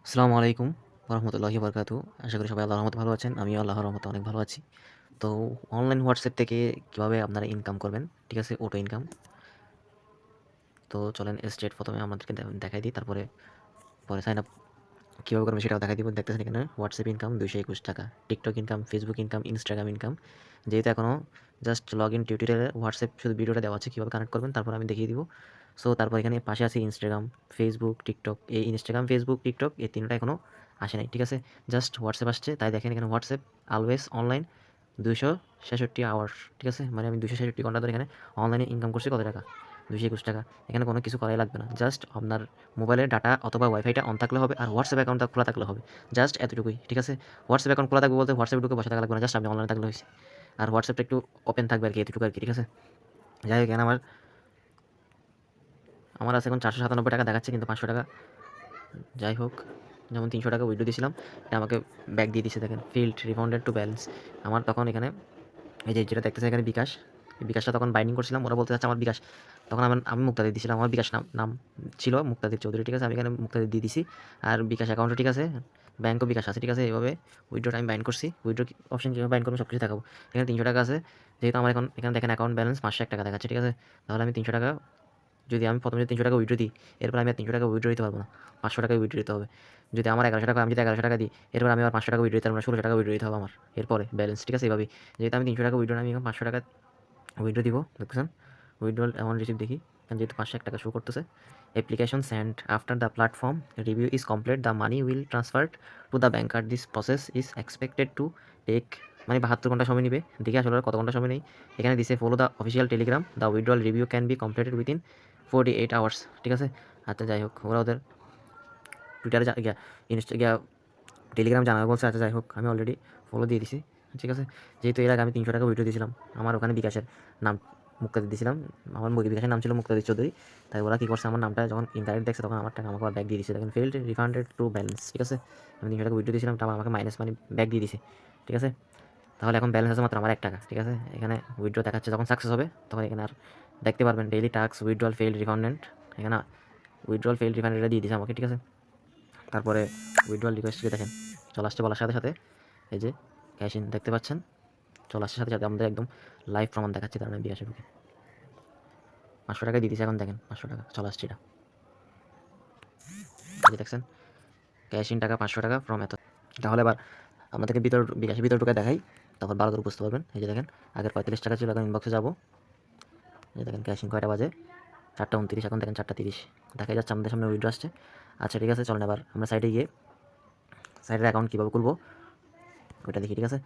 আসসালামু আলাইকুম ওয়া বারাকাতুহু। আশা করি সবাই আল্লাহর রহমতে ভালো আছেন। আমিও আল্লাহর রহমতে অনেক ভালো আছি। তো অনলাইন হোয়াটসঅ্যাপ থেকে কিভাবে আপনারা ইনকাম করবেন, ঠিক আছে? Auto income. তো চলেন স্ট্রেইট ১ম এ আপনাদেরকে দেখাই দিই। তারপরে পরে সাইন আপ কিভাবে করবেন সেটাও দেখাই দিব। দেখতেছেন এখানে WhatsApp income ৳২২১, TikTok income, Facebook income, Instagram income. যেহেতু এখনও জাস্ট লগইন টিউটোরিয়ালে হোয়াটসঅ্যাপ শুধু ভিডিওটা দেওয়া আছে কীভাবে কানেক্ট করবেন তারপর আমি দেখিয়ে দিব। সো তারপর এখানে পাশে আছে ইনস্টাগ্রাম, ফেসবুক, টিকটক। এই ইনস্টাগ্রাম, ফেসবুক, টিকটক এই ৩টা এখনও আসে নাই, ঠিক আছে? জাস্ট হোয়াটসঅ্যাপ আসছে। তাই দেখেন এখানে হোয়াটসঅ্যাপ অলওয়েজ অনলাইন ২৬৬ আওয়ার্স, ঠিক আছে? মানে আমি ২৬৬ ঘন্টা ধরে এখানে অনলাইনে ইনকাম করছি কত টাকা? ৳২২১। এখানে কোনো কিছু করাই লাগবে না। জাস্ট আপনার মোবাইলের ডাটা অথবা ওয়াইফাইটা অন থাকলে হবে আর হোয়াটসঅ্যাপ অ্যাকাউন্টটা খোলা থাকলে হবে। জাস্ট এতটুকুই, ঠিক আছে? হোয়াটসঅ্যাপ অ্যাকাউন্ট খোলা থাকবে বলতে হোয়াটসঅ্যাপে ঢুকে বসে থাকা লাগবে না। জাস্ট আপনি অনলাইনে থাকলে হইছে। আর হোয়াটসঅ্যাপটা একটু ওপেন থাকবে আরকি, এতটুকু আরকি, ঠিক আছে? যাই হোক এখানে আমার আছে এখন ৳৪৯৭ দেখাচ্ছে কিন্তু ৳৫০০। যাই হোক, যেমন ৳৩০০ উইথড্র দিয়েছিলাম, এটা আমাকে ব্যাক দিয়ে দিছে দেখেন। Field refunded to balance. আমার তখন এখানে এই যে যেটা দেখতেছেন এখানে বিকাশ, এই বিকাশটা তখন বাইন্ডিং করছিলাম। ওরা বলতে চাচ্ছে আমার বিকাশ। তখন আমি মুক্তাদির দিয়েছিলাম। আমার বিকাশ নাম ছিল মুক্তাদির চৌধুরী, ঠিক আছে? আমি এখানে মুক্তাদির দিয়ে দিছি। আর বিকাশ অ্যাকাউন্টও ঠিক আছে, ব্যাংকও বিকাশ আছে, ঠিক আছে? এভাবে উইথড্রটা আমি বাইন্ড করছি। উইথড্র অপশন কীভাবে বাইন্ড করবো সব কিছু দেখাবো। এখানে ৳৩০০ আছে। যেহেতু আমার এখন এখানে দেখেন অ্যাকাউন্ট ব্যালেন্স ৳৫০১ দেখাচ্ছে, ঠিক আছে? তাহলে আমি ৳৩০০ যদি আমি প্রথমে যদি ৳৩০০ উইথড্র দিই, এরপর আমি আর ৳৩০০ উইথড্র দিতে পারবো না। ৳৫০০ উইথড্র দিতে হবে। যদি আমার ৳১১০০ আমি যদি ৳১১০০ দিই, এরপর আমি আবার ৳৫০০ উইথড্র দিতে পারবো না, ৳১৬০০ উইথড্র দিতে হবে আমার। এরপরে ব্যালেন্স, ঠিক আছে? এভাবেই। যেহেতু আমি ৳৩০০ উইথড্র আমি এখন ৳৫০০ উইথড্র দিব, দেখতেছেন? উইথড্রয়াল অ্যামাউন্ট রিসিভ দেখি। যেহেতু ৳৫০০ শো করতেছে। Application send after the platform review is complete the money will transferred to the banker. This process is expected to take মানে ৭২ ঘন্টা সময় নিবে। দেখি আসলে কত ঘন্টা সময় নেই। এখানে দিছে follow the official Telegram. The withdrawal review can be completed within 48 hours, ঠিক আছে? আচ্ছা যাই হোক, ওরা ওদের টুইটারে টেলিগ্রাম জানাবে বলছে। আচ্ছা যাই হোক, আমি অলরেডি ফলো দিয়ে দিছি, ঠিক আছে? যেহেতু এর আগে আমি ৳৩০০ উইথড্র দিয়েছিলাম, আমার ওখানে বিকাশের নাম মুক্তাদির দিয়েছিলাম। আমার বিকাশের নাম ছিল মুক্তাদির চৌধুরী। তাই ওরা কী করছে, আমার নামটা যখন ইনকারেক্ট দেখছে তখন আমার টাকা আমাকে ব্যাক দিয়ে দিয়েছে। দেখেন ফেইল্ড রিফান্ডেড টু ব্যালেন্স, ঠিক আছে? আমি ৳৩০০ উইথড্র দিয়েছিলাম, তারপর আমাকে মাইনাস মানি ব্যাক দিয়ে দিছে, ঠিক আছে? তাহলে এখন ব্যালেন্স আছে মাত্র আমার ৳১, ঠিক আছে? এখানে উইথড্র দেখাচ্ছে, যখন সাকসেস হবে তখন এখানে আর দেখতে পারবেন daily task withdrawal failed refunded. এখানে উইথড্রয়াল ফেইল্ড রিফান্ডেডটা দিয়ে দিয়েছে আমাকে, ঠিক আছে? তারপরে উইথড্রয়াল রিকোয়েস্টে দেখেন চলে আসছে বলার সাথে সাথে এই যে ক্যাশ ইন দেখতে পাচ্ছেন, চলে আসার সাথে সাথে আমাদের একদম লাইভ প্রমাণ দেখাচ্ছি। তার মানে বিকাশে ঢুকে ৳৫০০ দিয়ে দিয়েছে। এখন দেখেন ৳৫০০ চলে আসছে, এটা এই যে দেখছেন ক্যাশ ইন টাকা ৳৫০০ ফ্রম এত। তাহলে এবার আপনাদেরকে বিকাশের ভিতর ঢুকে দেখাই, তখন ভালো করে বুঝতে পারবেন। এই যে দেখেন আগের ৳৪৫ ছিল, এখন ইনবক্সে যাবো। এই দেখেন ক্যাশ ইন কয়টা বাজে, ৪টা ২৯, এখন দেখেন ৪টা ৩০ দেখাই যাচ্ছে আমাদের সামনে উইথড্র আসছে। আচ্ছা ঠিক আছে, চলেন এবার আমরা সাইডে গিয়ে সাইডের অ্যাকাউন্ট কীভাবে খুলবো ওইটা দেখি, ঠিক আছে?